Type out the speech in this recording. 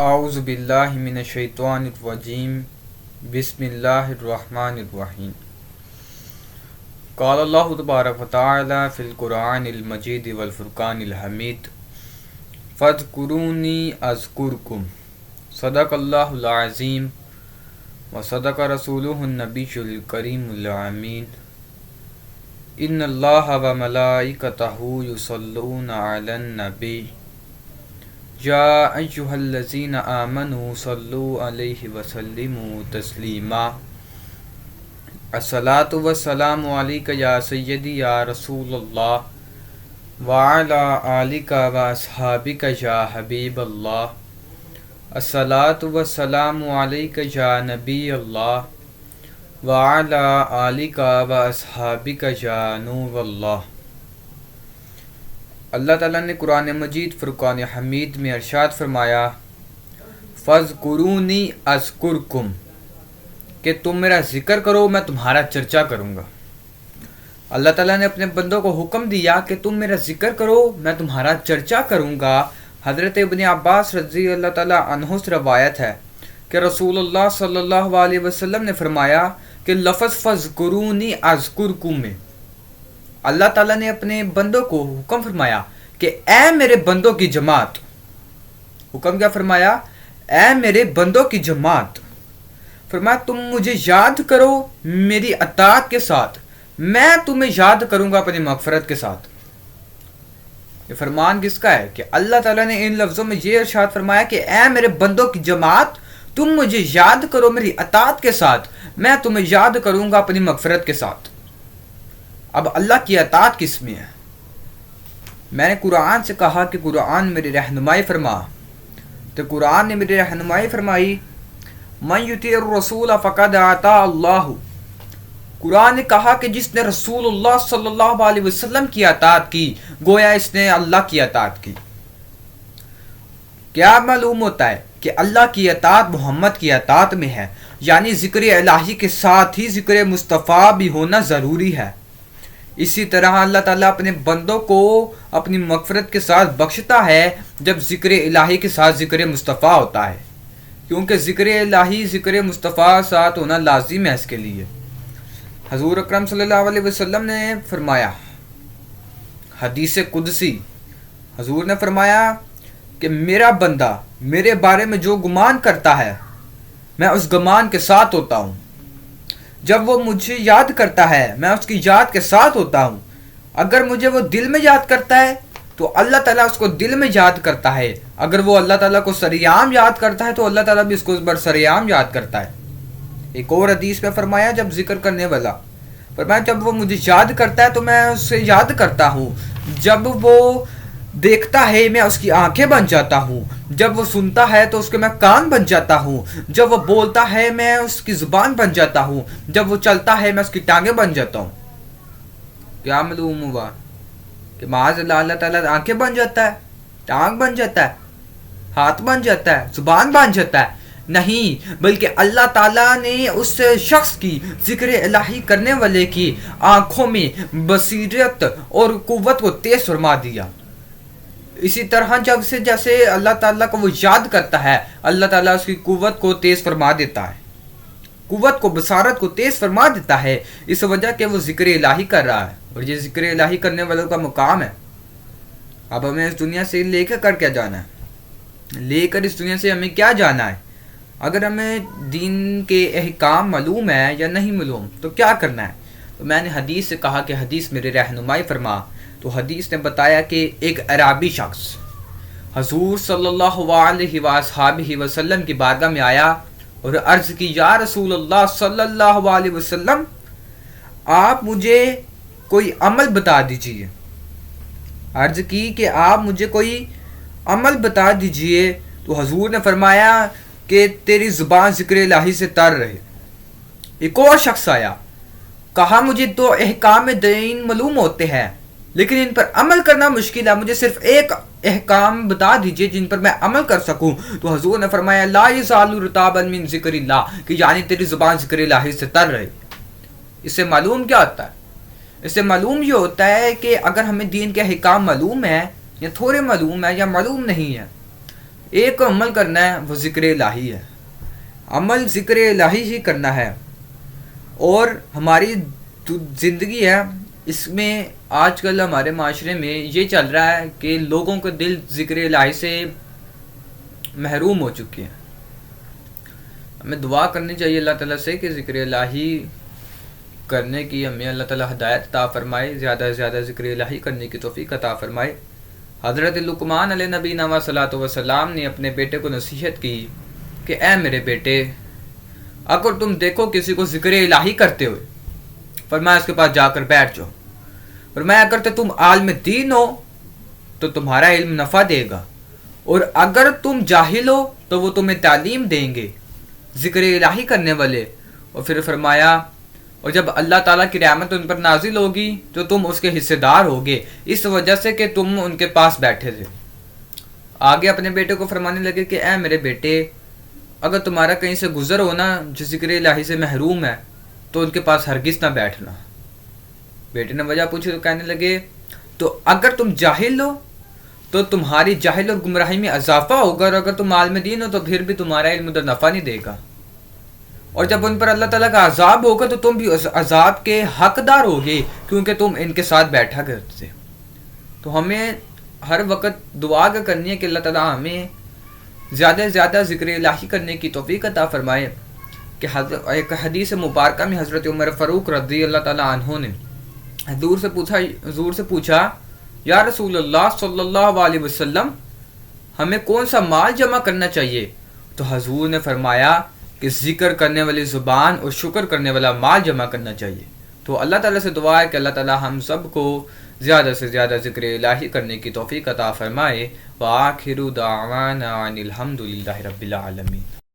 اعوذ باللہ من الشیطان الرجیم بسم اللہ الرحمن الرحیم قال اللہ تبارک و تعالی فی القرآن المجید والفرقان الحمید فاذکرونی اذکرکم صدق اللہ العظیم و صدق رسولہ النبی الکریم الامین ان اللہ و ملائکتہ یصلون علی النبی یا ایھا الذین آمنوا صلوا علیہ وسلموا تسلیما الصلاۃ والسلام علیک یا سیدی یا رسول اللہ وعلی آلک و اصحابک یا حبیب اللہ الصلاۃ والسلام علیک یا نبی اللہ وعلی آلک و اصحابک یا نور اللہ۔ اللہ تعالیٰ نے قرآن مجید فرقان حمید میں ارشاد فرمایا فَاذْكُرُونِي أَذْكُرْكُمْ کہ تم میرا ذکر کرو میں تمہارا چرچا کروں گا۔ اللہ تعالیٰ نے اپنے بندوں کو حکم دیا کہ تم میرا ذکر کرو میں تمہارا چرچا کروں گا۔ حضرت ابن عباس رضی اللہ تعالیٰ عنہ سے روایت ہے کہ رسول اللہ صلی اللہ علیہ وسلم نے فرمایا کہ لفظ فَاذْكُرُونِي أَذْكُرْكُمْ میں اللہ تعالیٰ نے اپنے بندوں کو حکم فرمایا کہ اے میرے بندوں کی جماعت۔ حکم کیا فرمایا؟ اے میرے بندوں کی جماعت۔ فرمایا تم مجھے یاد کرو میری اطاعت کے ساتھ، میں تمہیں یاد کروں گا اپنی مغفرت کے ساتھ۔ یہ فرمان کس کا ہے کہ اللہ تعالیٰ نے ان لفظوں میں یہ ارشاد فرمایا کہ اے میرے بندوں کی جماعت تم مجھے یاد کرو میری اطاعت کے ساتھ، میں تمہیں یاد کروں گا اپنی مغفرت کے ساتھ۔ اب اللہ کی اطاعت کس میں ہے؟ میں نے قرآن سے کہا کہ قرآن میری رہنمائی فرما، تو قرآن نے میری رہنمائی فرمائی من یطیع الرسول فقد اطاع اللہ۔ قرآن نے کہا کہ جس نے رسول اللہ صلی اللہ علیہ وسلم کی اطاعت کی گویا اس نے اللہ کی اطاعت کی۔ کیا معلوم ہوتا ہے کہ اللہ کی اطاعت محمد کی اطاعت میں ہے، یعنی ذکر الہی کے ساتھ ہی ذکر مصطفیٰ بھی ہونا ضروری ہے۔ اسی طرح اللہ تعالیٰ اپنے بندوں کو اپنی مغفرت کے ساتھ بخشتا ہے جب ذکر الہی کے ساتھ ذکر مصطفیٰ ہوتا ہے، کیونکہ ذکر الہی ذکر مصطفیٰ ساتھ ہونا لازم ہے اس کے لیے۔ حضور اکرم صلی اللہ علیہ وسلم نے فرمایا حدیث قدسی، حضور نے فرمایا کہ میرا بندہ میرے بارے میں جو گمان کرتا ہے میں اس گمان کے ساتھ ہوتا ہوں، جب وہ مجھے یاد کرتا ہے میں اس کی یاد کے ساتھ ہوتا ہوں، اگر مجھے وہ دل میں یاد کرتا ہے تو اللہ تعالیٰ اس کو دل میں یاد کرتا ہے، اگر وہ اللہ تعالیٰ کو سریعام یاد کرتا ہے تو اللہ تعالیٰ بھی اس کو برسریعام یاد کرتا ہے۔ ایک اور حدیث میں فرمایا جب ذکر کرنے والا فرمایا جب وہ مجھے یاد کرتا ہے تو میں اسے یاد کرتا ہوں، جب وہ دیکھتا ہے میں اس کی آنکھیں بن جاتا ہوں، جب وہ سنتا ہے تو اس کے میں کان بن جاتا ہوں، جب وہ بولتا ہے میں اس کی زبان بن جاتا ہوں، جب وہ چلتا ہے میں اس کی ٹانگیں بن جاتا ہوں۔ کیا معلوم ہوا کہ معاذ اللہ اللہ تعالیٰ آنکھیں بن جاتا ہے، ٹانگ بن جاتا ہے، ہاتھ بن جاتا ہے، زبان بن جاتا ہے؟ نہیں، بلکہ اللہ تعالیٰ نے اس شخص کی ذکر الہی کرنے والے کی آنکھوں میں بصیرت اور قوت کو تیز فرما دیا۔ اسی طرح جب سے جیسے اللہ تعالیٰ کو وہ یاد کرتا ہے اللہ تعالیٰ اس کی قوت کو تیز فرما دیتا ہے، قوت کو بصارت کو تیز فرما دیتا ہے، اس وجہ کہ وہ ذکر الہی کر رہا ہے، اور یہ ذکر الہی کرنے والوں کا مقام ہے۔ اب ہمیں اس دنیا سے لے کر کیا جانا ہے؟ لے کر اس دنیا سے ہمیں کیا جانا ہے؟ اگر ہمیں دین کے احکام معلوم ہے یا نہیں معلوم تو کیا کرنا ہے؟ تو میں نے حدیث سے کہا کہ حدیث میری رہنمائی فرما، تو حدیث نے بتایا کہ ایک عربی شخص حضور صلی اللہ علیہ وآلہ وسلم کی بارگاہ میں آیا اور عرض کی یا رسول اللہ صلی اللہ علیہ وسلم آپ مجھے کوئی عمل بتا دیجئے۔ عرض کی کہ آپ مجھے کوئی عمل بتا دیجئے، تو حضور نے فرمایا کہ تیری زبان ذکر الہی سے تر رہے۔ ایک اور شخص آیا، کہا مجھے تو احکام دین معلوم ہوتے ہیں لیکن ان پر عمل کرنا مشکل ہے، مجھے صرف ایک احکام بتا دیجئے جن پر میں عمل کر سکوں۔ تو حضور نے فرمایا لا یزال رطابا من ذکر اللہ، کہ یعنی تیری زبان ذکر الہی سے تر رہے۔ اس سے معلوم کیا ہوتا ہے؟ اس سے معلوم یہ ہوتا ہے کہ اگر ہمیں دین کے احکام معلوم ہے یا تھوڑے معلوم ہے یا معلوم نہیں ہے، ایک عمل کرنا ہے وہ ذکر الہی ہے، عمل ذکر الہی ہی کرنا ہے. اور ہماری زندگی ہے اس میں آج کل ہمارے معاشرے میں یہ چل رہا ہے کہ لوگوں کے دل ذکر الہی سے محروم ہو چکے ہیں. ہمیں دعا کرنی چاہیے اللہ تعالیٰ سے کہ ذکر الہی کرنے کی ہمیں اللہ تعالیٰ ہدایت عطا فرمائے، زیادہ سے زیادہ ذکر الہی کرنے کی توفیق عطا فرمائے. حضرت لقمان علیہ نبینا صلاۃ وسلام نے اپنے بیٹے کو نصیحت کی کہ اے میرے بیٹے، اگر تم دیکھو کسی کو ذکر الہی کرتے ہوئے، فرمایا اس کے پاس جا کر بیٹھ جاؤ. فرمایا اگر تو تم عالم دین ہو تو تمہارا علم نفع دے گا، اور اگر تم جاہل ہو تو وہ تمہیں تعلیم دیں گے ذکر الہی کرنے والے. اور پھر فرمایا اور جب اللہ تعالیٰ کی رحمت ان پر نازل ہوگی تو تم اس کے حصے دار ہوگے، اس وجہ سے کہ تم ان کے پاس بیٹھے تھے. آگے اپنے بیٹے کو فرمانے لگے کہ اے میرے بیٹے، اگر تمہارا کہیں سے گزر ہونا جو ذکر الہی سے محروم ہے تو ان کے پاس ہرگز نہ بیٹھنا. بیٹے نے وجہ پوچھی تو کہنے لگے تو اگر تم جاہل ہو تو تمہاری جاہل اور گمراہی میں اضافہ ہوگا، اور اگر تم عالم دین ہو تو پھر بھی تمہارا علم ادھر نفع نہیں دے گا، اور جب ان پر اللہ تعالیٰ کا عذاب ہوگا تو تم بھی اس عذاب کے حقدار ہوگے کیونکہ تم ان کے ساتھ بیٹھا کرتے تھے. تو ہمیں ہر وقت دعا کرنی ہے کہ اللہ تعالیٰ ہمیں زیادہ سے زیادہ ذکر الہی کرنے کی توفیق عطا فرمائے. کہ ایک حدیث مبارکہ میں حضرت عمر فاروق رضی اللہ تعالیٰ عنہ نے حضور سے پوچھا یا رسول اللہ صلی اللہ علیہ وسلم، ہمیں کون سا مال جمع کرنا چاہیے؟ تو حضور نے فرمایا کہ ذکر کرنے والی زبان اور شکر کرنے والا مال جمع کرنا چاہیے. تو اللہ تعالیٰ سے دعا ہے کہ اللہ تعالیٰ ہم سب کو زیادہ سے زیادہ ذکر الہی کرنے کی توفیق عطا فرمائے. وآخر دعوانا ان الحمد للہ رب العالمین.